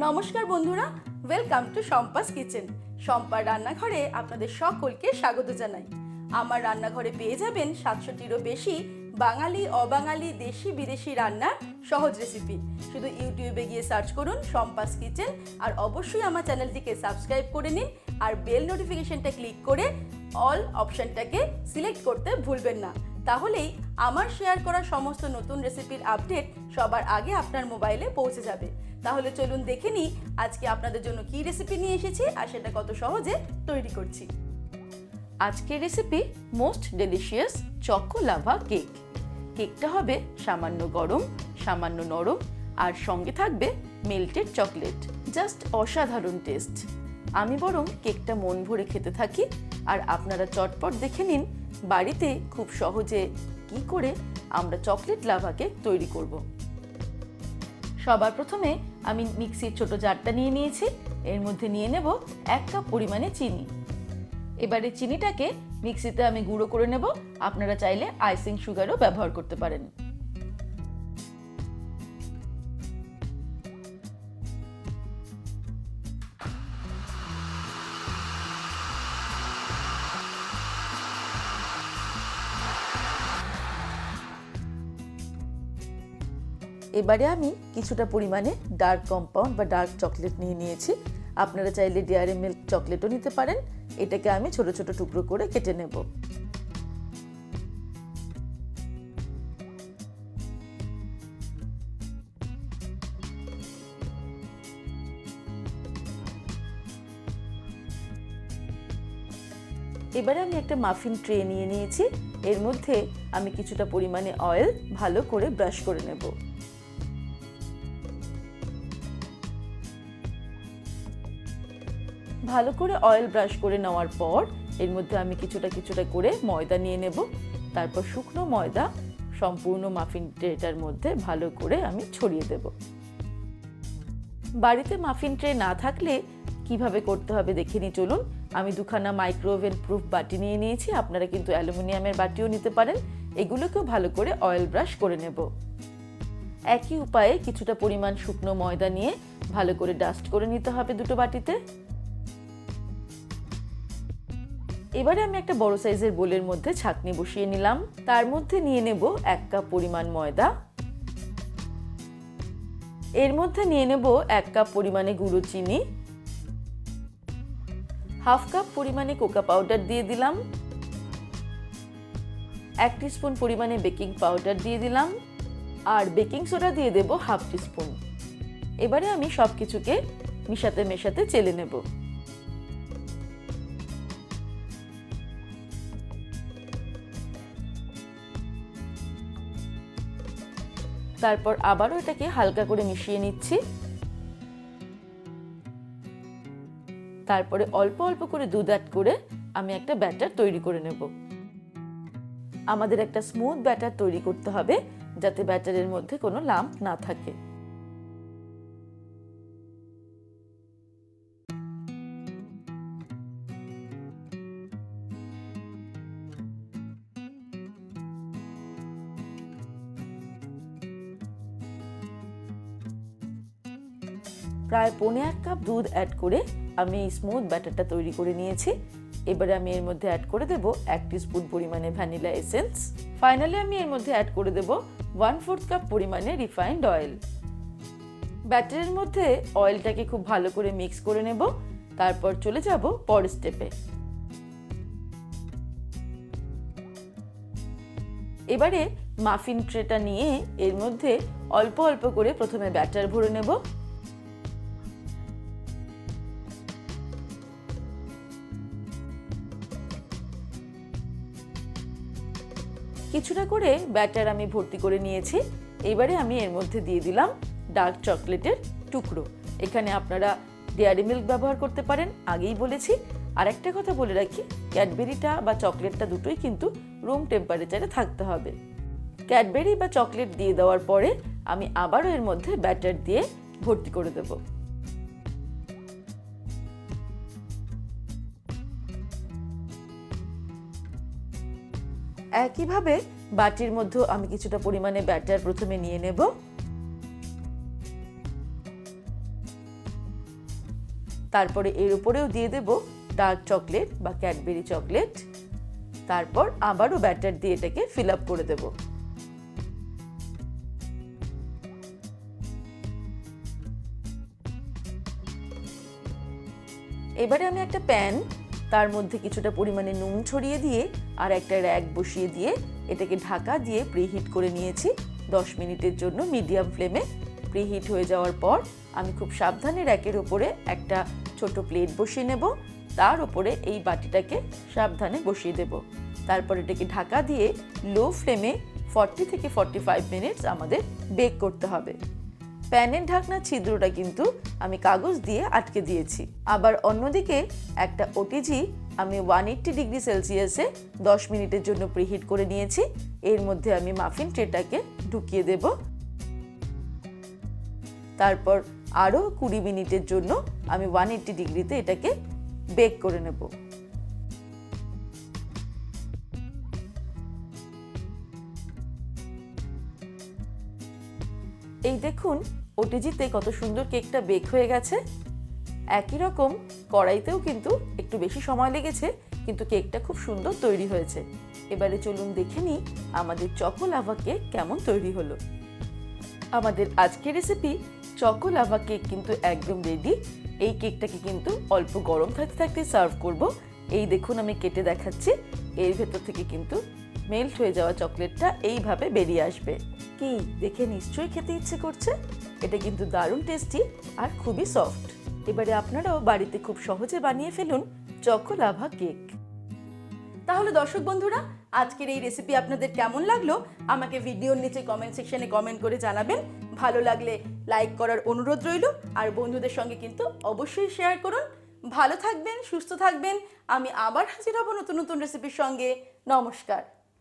নমস্কার বন্ধুরা, welcome to Shampa's kitchen. শম্পার রান্নাঘরে আপনাদের সকলকে স্বাগত জানাই। আমার রান্নাঘরে পেয়ে যাবেন 700টিরও বেশি বাঙালি, অবাঙালি, দেশি বিদেশি রান্নার সহজ রেসিপি। শুধু ইউটিউবে গিয়ে সার্চ করুন শম্পাস কিচেন, আর অবশ্যই আমার চ্যানেলটিকে সাবস্ক্রাইব করে নিন, আর বেল নোটিফিকেশনটা ক্লিক করে অল অপশনটাকে সিলেক্ট করতে ভুলবেন না। তাহলেই আমার শেয়ার করা সমস্ত নতুন রেসিপির আপডেট সবার আগে আপনার মোবাইলে পৌঁছে যাবে। তাহলে চলুন দেখে নিই আজকে আপনাদের জন্য কি রেসিপি নিয়ে এসেছি আর সেটা কত সহজে তৈরি করছি। আজকের recipe most delicious choco lava cake. কেকটা হবে সামান্য গরম, সামান্য নরম, আর সঙ্গে থাকবে মেল্টেড চকলেট। জাস্ট অসাধারণ টেস্ট। আমি বরং কেকটা মন ভরে খেতে থাকি, আর আপনারা চটপট দেখে নিন বাড়িতে খুব সহজে কি করে আমরা চকলেট লাভা কেক তৈরি করব। সবার প্রথমে আমি মিক্সির ছোট জারটা নিয়ে নিয়েছি। এর মধ্যে নিয়ে নেব 1 কাপ পরিমাণে চিনি। এবারে চিনিটাকে মিক্সিতে আমি গুঁড়ো করে নেব। আপনারা চাইলে আইসিং সুগারও ব্যবহার করতে পারেন। এবারে আমি কিছুটা পরিমাণে ডার্ক কম্পাউন্ড বা ডার্ক চকলেট নিয়ে নিয়েছি। আপনারা চাইলে ডেয়ারি মিল্ক চকলেটও নিতে পারেন। এটাকে আমি ছোট ছোট টুকরো করে কেটে নেব। এবারে আমি একটা মাফিন ট্রে নিয়ে নিয়েছি। এর মধ্যে আমি কিছুটা পরিমাণে অয়েল ভালো করে ব্রাশ করে নেব। ভালো করে অয়েল ব্রাশ করে নেওয়ার পর এর মধ্যে আমি কিছুটা কিছুটা করে ময়দা নিয়ে নেব। তারপর শুকনো ময়দা সম্পূর্ণ মাফিন ট্রেটার মধ্যে ভালো করে আমি ছড়িয়ে দেব। বাড়িতে মাফিন ট্রে না থাকলে কিভাবে করতে হবে দেখে নিই চলুন। আমি 2খানা মাইক্রোওভেন প্রুফ বাটি নিয়ে নিয়েছি। আপনারা কিন্তু অ্যালুমিনিয়ামের বাটিও নিতে পারেন। এগুলোকেও ভালো করে অয়েল ব্রাশ করে নেব। একই উপায়ে কিছুটা পরিমাণ শুকনো ময়দা নিয়ে ভালো করে ডাস্ট করে নিতে হবে দুটো বাটিতে। এবারে আমি একটা বড় সাইজের বোলের মধ্যে ছাঁকনি বসিয়ে নিলাম। তার মধ্যে নিয়ে নেব 1 কাপ পরিমাণ ময়দা। এর মধ্যে নিয়ে নেব 1 কাপ পরিমাণে গুঁড়ো চিনি, 1/2 কাপ পরিমাণে কোকো পাউডার দিয়ে দিলাম, 1 টিস্পুন পরিমাণে বেকিং পাউডার দিয়ে দিলাম, আর বেকিং সোডা দিয়ে দেব 1/2 টিস্পুন। এবারে আমি সবকিছুকে মেশাতে চেলে নেব। তারপর আবারও এটাকে হালকা করে মিশিয়ে নিচ্ছি। তারপরে অল্প অল্প করে দুধ অ্যাড করে আমি একটা ব্যাটার তৈরি করে নেব। আমাদের একটা স্মুথ ব্যাটার তৈরি করতে হবে যাতে ব্যাটারের মধ্যে কোনো লাম্প না থাকে। প্রায় 1.25 কাপ দুধ অ্যাড করে আমি এই স্মুথ ব্যাটারটা তৈরি করে নিয়েছি। এবারে আমি এর মধ্যে অ্যাড করে দেব 1 টিস্পুন পরিমাণে ভ্যানিলা এসেন্স। ফাইনালি আমি এর মধ্যে অ্যাড করে দেব 1/4 কাপ পরিমাণে রিফাইন্ড অয়েল। ব্যাটারের মধ্যে অয়েলটাকে খুব ভালো করে মিক্স করে নেব। তারপর চলে যাব পরের স্টেপে। এবারে মাফিন ট্রেটা নিয়ে এর মধ্যে অল্প অল্প করে প্রথমে ব্যাটার ভরে নেব। কিছুটা করে ব্যাটার আমি ভর্তি করে নিয়েছি। এবারে আমি এর মধ্যে দিয়ে দিলাম ডার্ক চকলেটের টুকরো। এখানে আপনারা ডেয়ারি মিল্ক ব্যবহার করতে পারেন, আগেই বলেছি। আর একটা কথা বলে রাখি, ক্যাডবেরিটা বা চকলেটটা দুটোই কিন্তু রুম টেম্পারেচারে থাকতে হবে। ক্যাডবেরি বা চকলেট দিয়ে দেওয়ার পরে আমি আবারও এর মধ্যে ব্যাটার দিয়ে ভর্তি করে দেব। একইভাবে বাটির মধ্যে আমি কিছুটা পরিমাণে ব্যাটার প্রথমে নিয়ে নেব। তারপরে এর উপরেও দিয়ে দেব ডার্ক চকলেট বা ক্যাডবেরি চকলেট। তারপর আবারও ব্যাটার দিয়ে এটাকে ফিল আপ করে দেব। এবারে আমি একটা প্যান, তার মধ্যে কিছুটা পরিমাণে নুন ছড়িয়ে দিয়ে আর একটা র‍্যাক বসিয়ে দিয়ে এটাকে ঢাকা দিয়ে প্রিহিট করে নিয়েছি 10 মিনিটের জন্য মিডিয়াম ফ্লেমে। প্রিহিট হয়ে যাওয়ার পর আমি খুব সাবধানে র‍্যাকের উপরে একটা ছোট প্লেট বসিয়ে নেব, তার উপরে এই বাটিটাকে সাবধানে বসিয়ে দেব। তারপর এটাকে ঢাকা দিয়ে লো ফ্লেমে 40 থেকে 45 মিনিটস আমাদের বেক করতে হবে। প্যানের ঢাকনার ছিদ্রটা কিন্তু আমি কাগজ দিয়ে আটকে দিয়েছি। আবার অন্যদিকে একটা ওটিজি আমি 180 ডিগ্রি সেলসিয়াসে 10 মিনিটের জন্য প্রিহিট করে নিয়েছি। এর মধ্যে আমি মাফিন ট্রেটাকে ঢুকিয়ে দেব। তারপর আরও 20 মিনিটের জন্য আমি 180 ডিগ্রিতে এটাকে বেক করে নেব। এই দেখুন ওটিজিতে কত সুন্দর কেকটা বেক হয়ে গেছে। একই রকম কড়াইতেও কিন্তু একটু বেশি সময় লেগেছে, কিন্তু কেকটা খুব সুন্দর তৈরি হয়েছে। এবারে চলুন দেখে নিই আমাদের চকো লাভা কেক কেমন তৈরি হলো। আমাদের আজকের রেসিপি চকো লাভা কেক কিন্তু একদম রেডি। এই কেকটাকে কিন্তু অল্প গরম থাকতে থাকতে সার্ভ করব। এই দেখুন আমি কেটে দেখাচ্ছি, এর ভেতর থেকে কিন্তু মেল্ট হয়ে যাওয়া চকলেটটা এইভাবে বেরিয়ে আসবে। কি দেখে নিশ্চয়ই খেতে ইচ্ছে করছে। এটা কিন্তু দারুণ টেস্টি আর খুবই সফট। এবারে আপনারাও বাড়িতে খুব সহজে বানিয়ে ফেলুন চকো লাভা কেক। তাহলে দর্শক বন্ধুরা, আজকের এই রেসিপি আপনাদের কেমন লাগলো আমাকে ভিডিওর নিচে কমেন্ট সেকশনে কমেন্ট করে জানাবেন। ভালো লাগলে লাইক করার অনুরোধ রইল, আর বন্ধুদের সঙ্গে কিন্তু অবশ্যই শেয়ার করুন। ভালো থাকবেন, সুস্থ থাকবেন। আমি আবার হাজির হব নতুন নতুন রেসিপির সঙ্গে। নমস্কার।